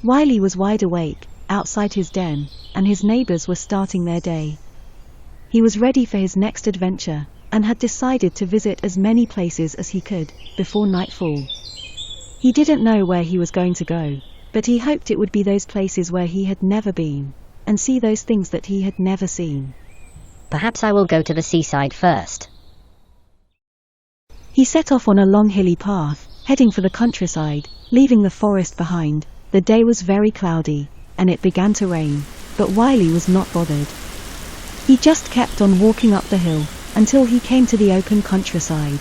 Wiley was wide awake, outside his den, and his neighbors were starting their day. He was ready for his next adventure, and had decided to visit as many places as he could, before nightfall. He didn't know where he was going to go, but he hoped it would be those places where he had never been, and see those things that he had never seen. Perhaps I will go to the seaside first. He set off on a long hilly path, heading for the countryside, leaving the forest behind. The day was very cloudy, and it began to rain, but Wiley was not bothered. He just kept on walking up the hill, until he came to the open countryside.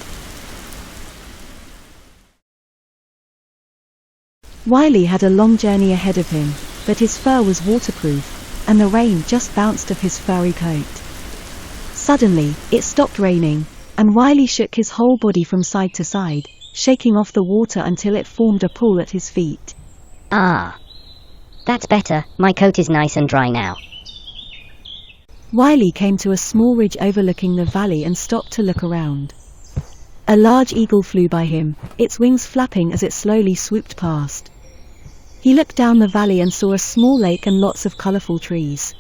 Wiley had a long journey ahead of him, but his fur was waterproof, and the rain just bounced off his furry coat. Suddenly, it stopped raining, and Wiley shook his whole body from side to side, shaking off the water until it formed a pool at his feet. Ah, that's better. My coat is nice and dry now. Wiley came to a small ridge overlooking the valley and stopped to look around. A large eagle flew by him, its wings flapping as it slowly swooped past. He looked down the valley and saw a small lake and lots of colorful trees.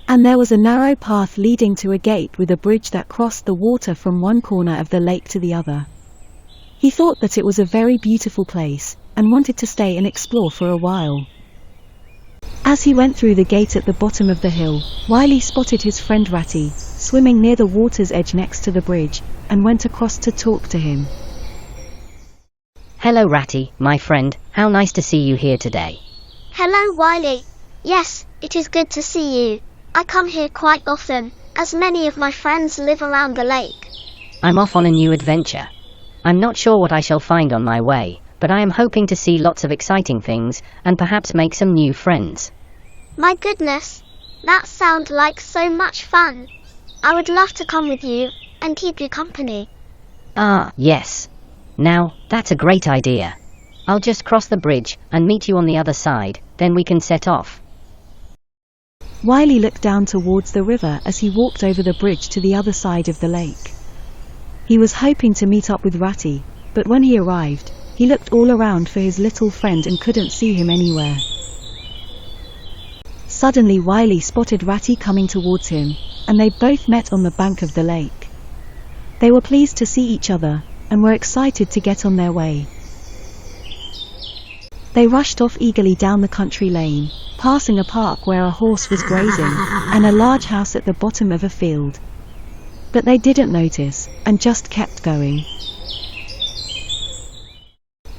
And there was a narrow path leading to a gate with a bridge that crossed the water from one corner of the lake to the other. He thought that it was a very beautiful place, and wanted to stay and explore for a while. As he went through the gate at the bottom of the hill, Wiley spotted his friend Ratty, swimming near the water's edge next to the bridge, and went across to talk to him. Hello Ratty, my friend, how nice to see you here today. Hello Wiley. Yes, it is good to see you. I come here quite often, as many of my friends live around the lake. I'm off on a new adventure. I'm not sure what I shall find on my way, but I am hoping to see lots of exciting things, and perhaps make some new friends. My goodness, that sounds like so much fun. I would love to come with you, and keep you company. Ah, yes. Now, that's a great idea. I'll just cross the bridge, and meet you on the other side, then we can set off. Wiley looked down towards the river as he walked over the bridge to the other side of the lake. He was hoping to meet up with Ratty, but when he arrived, he looked all around for his little friend and couldn't see him anywhere. Suddenly Wiley spotted Ratty coming towards him, and they both met on the bank of the lake. They were pleased to see each other, and were excited to get on their way. They rushed off eagerly down the country lane, passing a park where a horse was grazing, and a large house at the bottom of a field. But they didn't notice, and just kept going.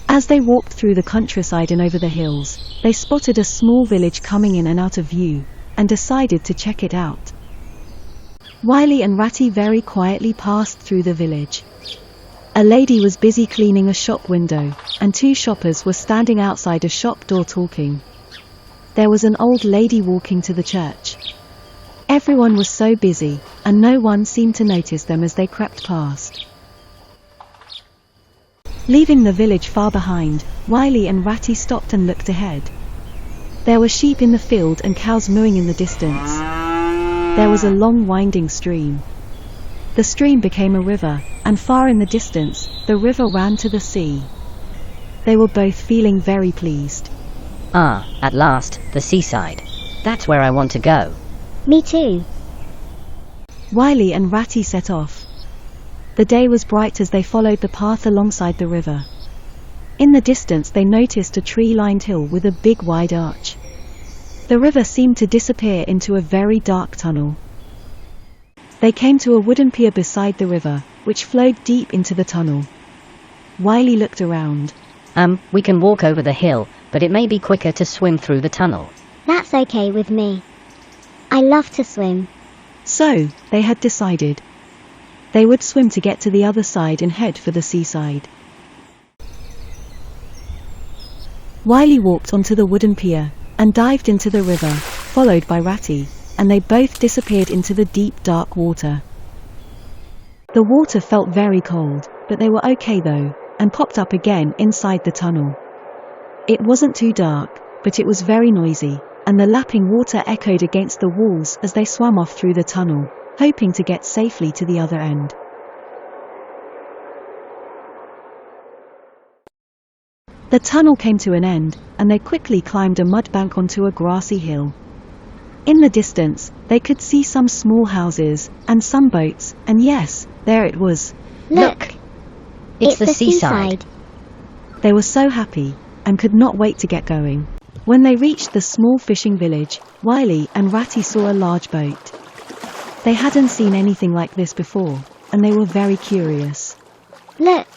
As they walked through the countryside and over the hills, they spotted a small village coming in and out of view, and decided to check it out. Wiley and Ratty very quietly passed through the village. A lady was busy cleaning a shop window, and two shoppers were standing outside a shop door talking. There was an old lady walking to the church. Everyone was so busy, and no one seemed to notice them as they crept past. Leaving the village far behind, Wiley and Ratty stopped and looked ahead. There were sheep in the field and cows mooing in the distance. There was a long winding stream. The stream became a river, and far in the distance, the river ran to the sea. They were both feeling very pleased. Ah, at last, the seaside. That's where I want to go. Me too. Wiley and Ratty set off. The day was bright as they followed the path alongside the river. In the distance they noticed a tree-lined hill with a big wide arch. The river seemed to disappear into a very dark tunnel. They came to a wooden pier beside the river, which flowed deep into the tunnel. Wiley looked around. We can walk over the hill, but it may be quicker to swim through the tunnel. That's okay with me. I love to swim. So, they had decided. They would swim to get to the other side and head for the seaside. Wiley walked onto the wooden pier, and dived into the river, followed by Ratty, and they both disappeared into the deep dark water. The water felt very cold, but they were okay though, and popped up again inside the tunnel. It wasn't too dark, but it was very noisy, and the lapping water echoed against the walls as they swam off through the tunnel, hoping to get safely to the other end. The tunnel came to an end, and they quickly climbed a mud bank onto a grassy hill. In the distance, they could see some small houses, and some boats, and yes, there it was. Look! It's the seaside. They were so happy, and could not wait to get going. When they reached the small fishing village, Wiley and Ratty saw a large boat. They hadn't seen anything like this before, and they were very curious. Look!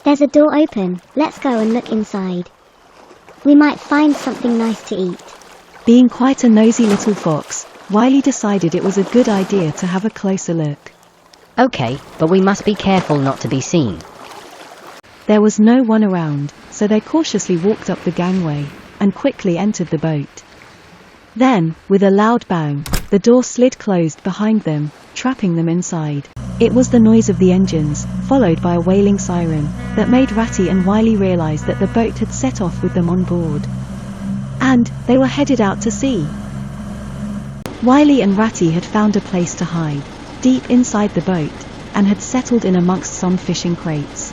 There's a door open. Let's go and look inside. We might find something nice to eat. Being quite a nosy little fox, Wiley decided it was a good idea to have a closer look. Okay, but we must be careful not to be seen. There was no one around, so they cautiously walked up the gangway, and quickly entered the boat. Then, with a loud bang, the door slid closed behind them, trapping them inside. It was the noise of the engines, followed by a wailing siren, that made Ratty and Wiley realize that the boat had set off with them on board. And they were headed out to sea. Wiley and Ratty had found a place to hide, deep inside the boat, and had settled in amongst some fishing crates.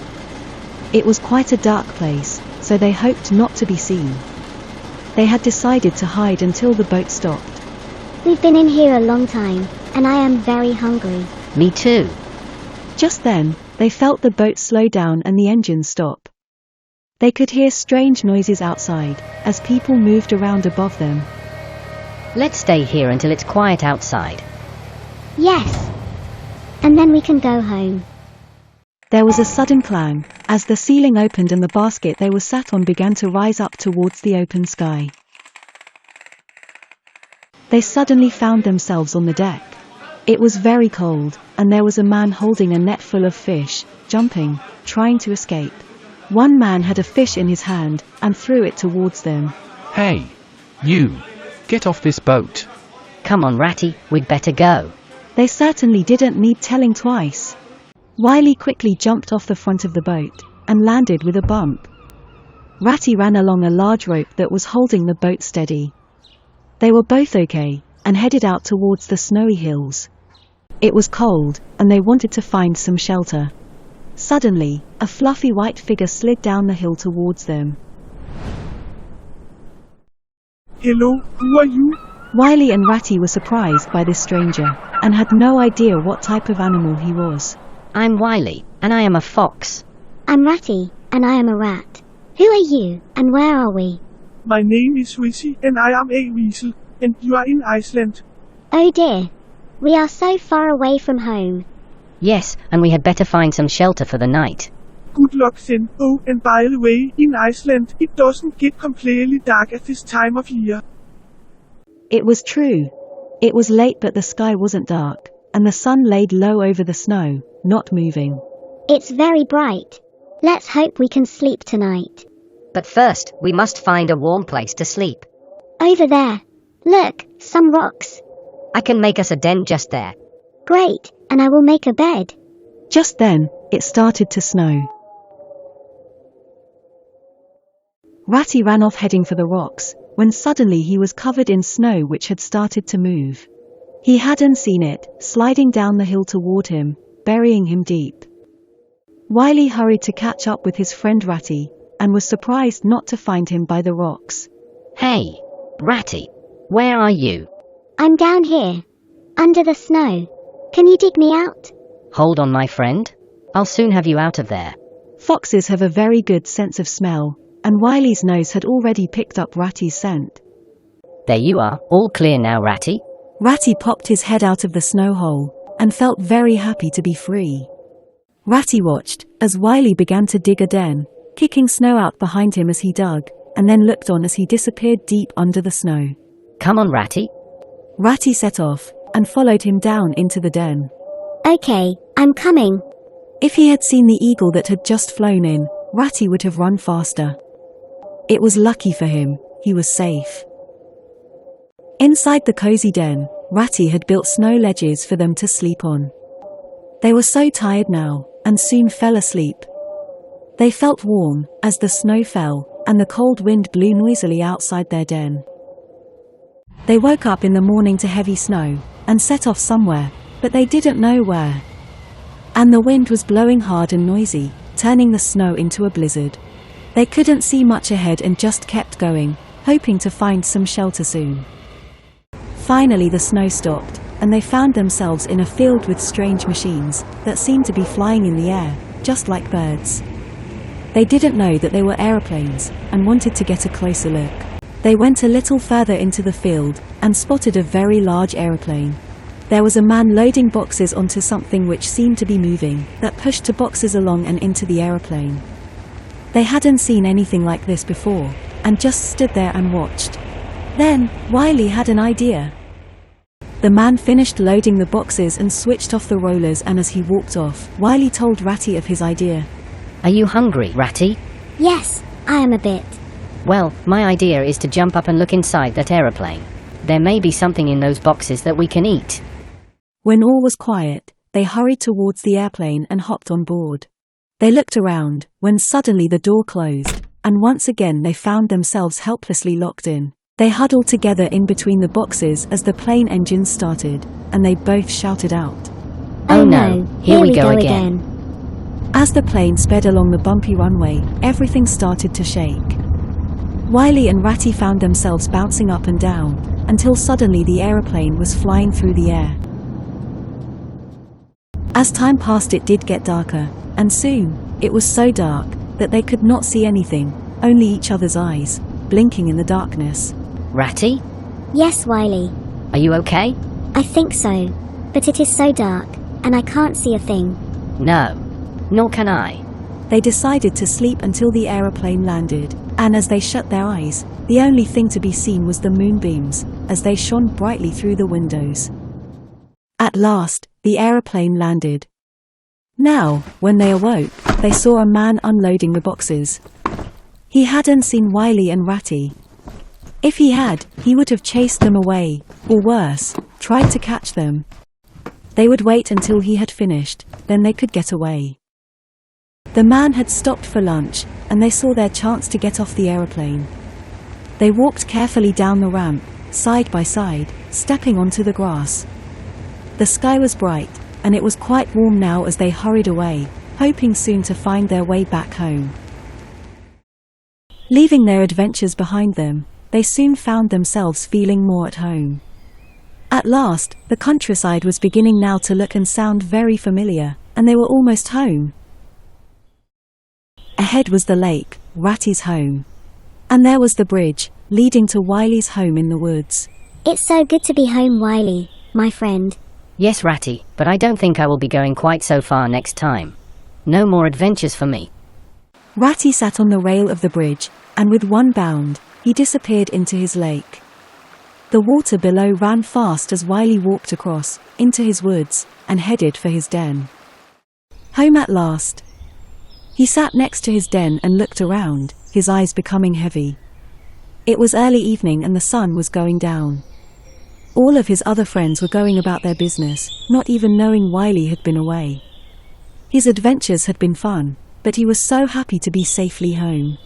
It was quite a dark place, so they hoped not to be seen. They had decided to hide until the boat stopped. We've been in here a long time, and I am very hungry. Me too. Just then, they felt the boat slow down and the engine stop. They could hear strange noises outside, as people moved around above them. Let's stay here until it's quiet outside. Yes! And then we can go home. There was a sudden clang, as the ceiling opened and the basket they were sat on began to rise up towards the open sky. They suddenly found themselves on the deck. It was very cold, and there was a man holding a net full of fish, jumping, trying to escape. One man had a fish in his hand, and threw it towards them. Hey! You! Get off this boat! Come on, Ratty, we'd better go. They certainly didn't need telling twice. Wiley quickly jumped off the front of the boat, and landed with a bump. Ratty ran along a large rope that was holding the boat steady. They were both okay, and headed out towards the snowy hills. It was cold, and they wanted to find some shelter. Suddenly, a fluffy white figure slid down the hill towards them. Hello, who are you? Wiley and Ratty were surprised by this stranger, and had no idea what type of animal he was. I'm Wiley, and I am a fox. I'm Ratty, and I am a rat. Who are you, and where are we? My name is Wizzy, and I am a weasel, and you are in Iceland. Oh dear. We are so far away from home. Yes, and we had better find some shelter for the night. Good luck then. Oh, and by the way, in Iceland, it doesn't get completely dark at this time of year. It was true. It was late, but the sky wasn't dark, and the sun laid low over the snow, not moving. It's very bright. Let's hope we can sleep tonight. But first, we must find a warm place to sleep. Over there. Look, some rocks. I can make us a den just there. Great, and I will make a bed. Just then, it started to snow. Ratty ran off heading for the rocks, when suddenly he was covered in snow which had started to move. He hadn't seen it, sliding down the hill toward him, burying him deep. Wiley hurried to catch up with his friend Ratty, and was surprised not to find him by the rocks. Hey, Ratty, where are you? I'm down here, under the snow. Can you dig me out? Hold on, my friend. I'll soon have you out of there. Foxes have a very good sense of smell, and Wiley's nose had already picked up Ratty's scent. There you are, all clear now, Ratty. Ratty popped his head out of the snow hole, and felt very happy to be free. Ratty watched, as Wiley began to dig a den, kicking snow out behind him as he dug, and then looked on as he disappeared deep under the snow. Come on, Ratty. Ratty set off, and followed him down into the den. Okay, I'm coming. If he had seen the eagle that had just flown in, Ratty would have run faster. It was lucky for him, he was safe. Inside the cozy den, Ratty had built snow ledges for them to sleep on. They were so tired now, and soon fell asleep. They felt warm, as the snow fell, and the cold wind blew noisily outside their den. They woke up in the morning to heavy snow, and set off somewhere, but they didn't know where. And the wind was blowing hard and noisy, turning the snow into a blizzard. They couldn't see much ahead and just kept going, hoping to find some shelter soon. Finally the snow stopped, and they found themselves in a field with strange machines that seemed to be flying in the air, just like birds. They didn't know that they were aeroplanes, and wanted to get a closer look. They went a little further into the field, and spotted a very large aeroplane. There was a man loading boxes onto something which seemed to be moving, that pushed the boxes along and into the aeroplane. They hadn't seen anything like this before, and just stood there and watched. Then, Wiley had an idea. The man finished loading the boxes and switched off the rollers, and as he walked off, Wiley told Ratty of his idea. Are you hungry, Ratty? Yes, I am a bit. Well, my idea is to jump up and look inside that aeroplane. There may be something in those boxes that we can eat. When all was quiet, they hurried towards the airplane and hopped on board. They looked around, when suddenly the door closed, and once again they found themselves helplessly locked in. They huddled together in between the boxes as the plane engine started, and they both shouted out, Oh no, here we go again. As the plane sped along the bumpy runway, everything started to shake. Wiley and Ratty found themselves bouncing up and down, until suddenly the aeroplane was flying through the air. As time passed it did get darker, and soon, it was so dark, that they could not see anything, only each other's eyes, blinking in the darkness. Ratty? Yes, Wiley. Are you okay? I think so. But it is so dark, and I can't see a thing. No. Nor can I. They decided to sleep until the aeroplane landed, and as they shut their eyes, the only thing to be seen was the moonbeams, as they shone brightly through the windows. At last, the aeroplane landed. Now, when they awoke, they saw a man unloading the boxes. He hadn't seen Wiley and Ratty. If he had, he would have chased them away, or worse, tried to catch them. They would wait until he had finished, then they could get away. The man had stopped for lunch, and they saw their chance to get off the aeroplane. They walked carefully down the ramp, side by side, stepping onto the grass. The sky was bright, and it was quite warm now as they hurried away, hoping soon to find their way back home. Leaving their adventures behind them, they soon found themselves feeling more at home. At last, the countryside was beginning now to look and sound very familiar, and they were almost home. Ahead was the lake, Ratty's home. And there was the bridge, leading to Wiley's home in the woods. It's so good to be home, Wiley, my friend. Yes, Ratty, but I don't think I will be going quite so far next time. No more adventures for me. Ratty sat on the rail of the bridge, and with one bound, he disappeared into his lake. The water below ran fast as Wiley walked across, into his woods, and headed for his den. Home at last. He sat next to his den and looked around, his eyes becoming heavy. It was early evening and the sun was going down. All of his other friends were going about their business, not even knowing Wiley had been away. His adventures had been fun, but he was so happy to be safely home.